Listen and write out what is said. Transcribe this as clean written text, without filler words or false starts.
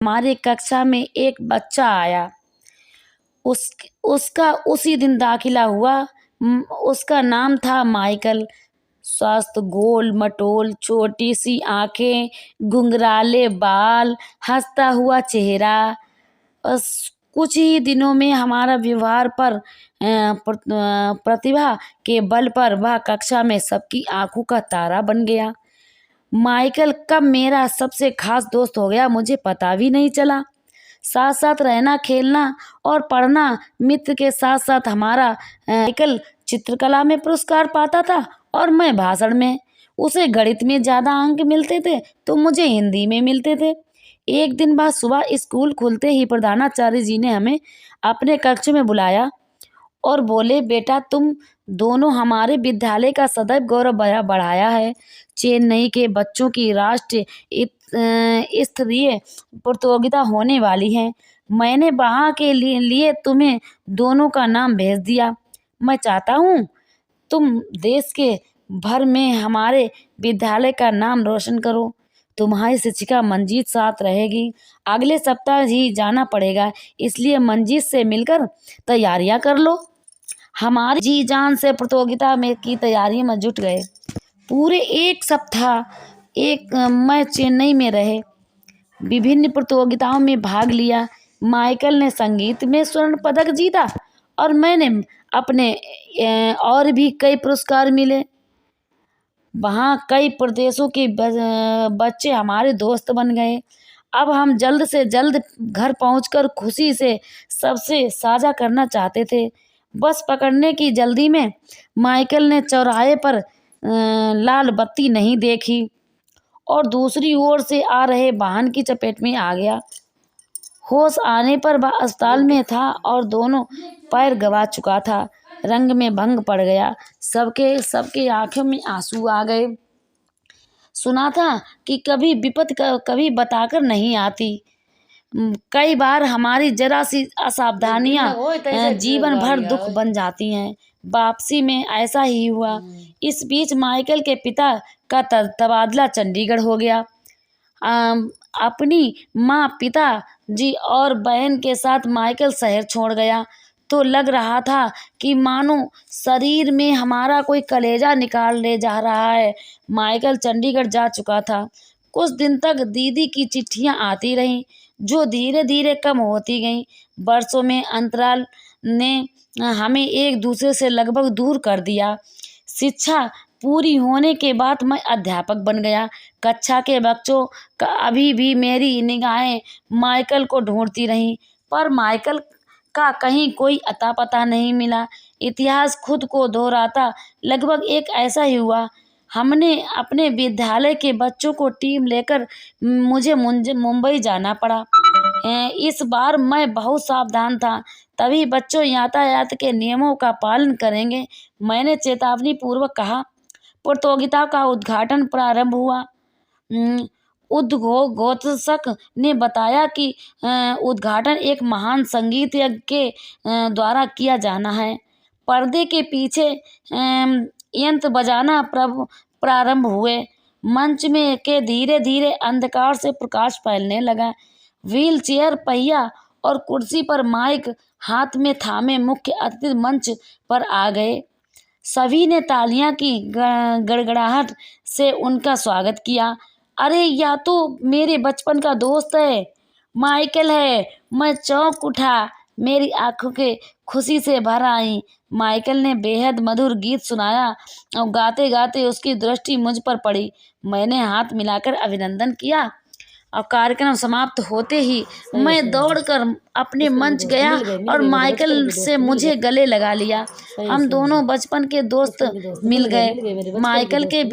हमारे कक्षा में एक बच्चा आया। उसका उसी दिन दाखिला हुआ। उसका नाम था माइकल। स्वस्थ, गोल मटोल, छोटी सी आंखें, घुंघराले बाल, हंसता हुआ चेहरा। बस कुछ ही दिनों में हमारा व्यवहार पर प्रतिभा के बल पर वह कक्षा में सबकी आंखों का तारा बन गया। माइकल कब मेरा सबसे खास दोस्त हो गया मुझे पता भी नहीं चला। साथ साथ रहना, खेलना और पढ़ना, मित्र के साथ साथ हमारा माइकल चित्रकला में पुरस्कार पाता था और मैं भाषण में। उसे गणित में ज़्यादा अंक मिलते थे तो मुझे हिंदी में मिलते थे। एक दिन बाद सुबह स्कूल खुलते ही प्रधानाचार्य जी ने हमें अपने कक्ष में बुलाया और बोले, बेटा तुम दोनों हमारे विद्यालय का सदैव गौरव बढ़ाया है। चेन्नई के बच्चों की राष्ट्रीय स्तरीय प्रतियोगिता होने वाली है। मैंने वहाँ के लिए तुम्हें दोनों का नाम भेज दिया। मैं चाहता हूँ तुम देश के भर में हमारे विद्यालय का नाम रोशन करो। तुम्हारी शिक्षिका मंजीत साथ रहेगी। अगले सप्ताह ही जाना पड़ेगा, इसलिए मंजीत से मिलकर तैयारियां कर लो। हमारी जी जान से प्रतियोगिता में की तैयारी में जुट गए। पूरे एक सप्ताह मैं चेन्नई में रहे, विभिन्न प्रतियोगिताओं में भाग लिया। माइकल ने संगीत में स्वर्ण पदक जीता और मैंने अपने और भी कई पुरस्कार मिले। वहाँ कई प्रदेशों के बच्चे हमारे दोस्त बन गए। अब हम जल्द से जल्द घर पहुंचकर खुशी से सबसे साझा करना चाहते थे। बस पकड़ने की जल्दी में माइकल ने चौराहे पर लाल बत्ती नहीं देखी और दूसरी ओर से आ रहे वाहन की चपेट में आ गया। होश आने पर वह अस्पताल में था और दोनों पैर गवा चुका था। रंग में भंग पड़ गया। सबके आंखों में आंसू आ गए। सुना था कि कभी विपत्ति कभी बताकर नहीं आती। कई बार हमारी जरा सी असावधानियां जीवन भर दुख बन जाती हैं। वापसी में ऐसा ही हुआ। इस बीच माइकल के पिता का तबादला चंडीगढ़ हो गया। अपनी माँ, पिता जी और बहन के साथ माइकल शहर छोड़ गया तो लग रहा था कि मानो शरीर में हमारा कोई कलेजा निकाल ले जा रहा है। माइकल चंडीगढ़ जा चुका था। कुछ दिन तक दीदी की चिट्ठियां आती रहीं जो धीरे धीरे कम होती गईं। वर्षों में अंतराल ने हमें एक दूसरे से लगभग दूर कर दिया। शिक्षा पूरी होने के बाद मैं अध्यापक बन गया। कक्षा के बच्चों का अभी भी मेरी निगाहें माइकल को ढूंढती रहीं, पर माइकल का कहीं कोई अता पता नहीं मिला। इतिहास खुद को दोहराता लगभग एक ऐसा ही हुआ। हमने अपने विद्यालय के बच्चों को टीम लेकर मुझे मुंबई जाना पड़ा। इस बार मैं बहुत सावधान था, तभी बच्चों यातायात के नियमों का पालन करेंगे, मैंने चेतावनी पूर्वक कहा। प्रतियोगिता का उद्घाटन प्रारंभ हुआ। उद्घोषक ने बताया कि उद्घाटन एक महान संगीत यज्ञ के द्वारा किया जाना है। पर्दे के पीछे यंत्र बजाना प्रारंभ हुए। मंच में के धीरे धीरे अंधकार से प्रकाश फैलने लगा। व्हील चेयर, पहिया और कुर्सी पर माइक हाथ में थामे मुख्य अतिथि मंच पर आ गए। सभी ने तालियां की गड़गड़ाहट से उनका स्वागत किया। अरे या तो मेरे बचपन का दोस्त है, माइकल है। मैं चौंक उठा, मेरी आंखों के खुशी से भर आई। माइकल ने बेहद मधुर गीत सुनाया और गाते गाते उसकी दृष्टि मुझ पर पड़ी। मैंने हाथ मिलाकर अभिनंदन किया और कार्यक्रम समाप्त होते ही मैं दौड़कर अपने मंच गया और माइकल से मुझे गले लगा लिया। हम दोनों बचपन के दोस्त मिल गए। माइकल के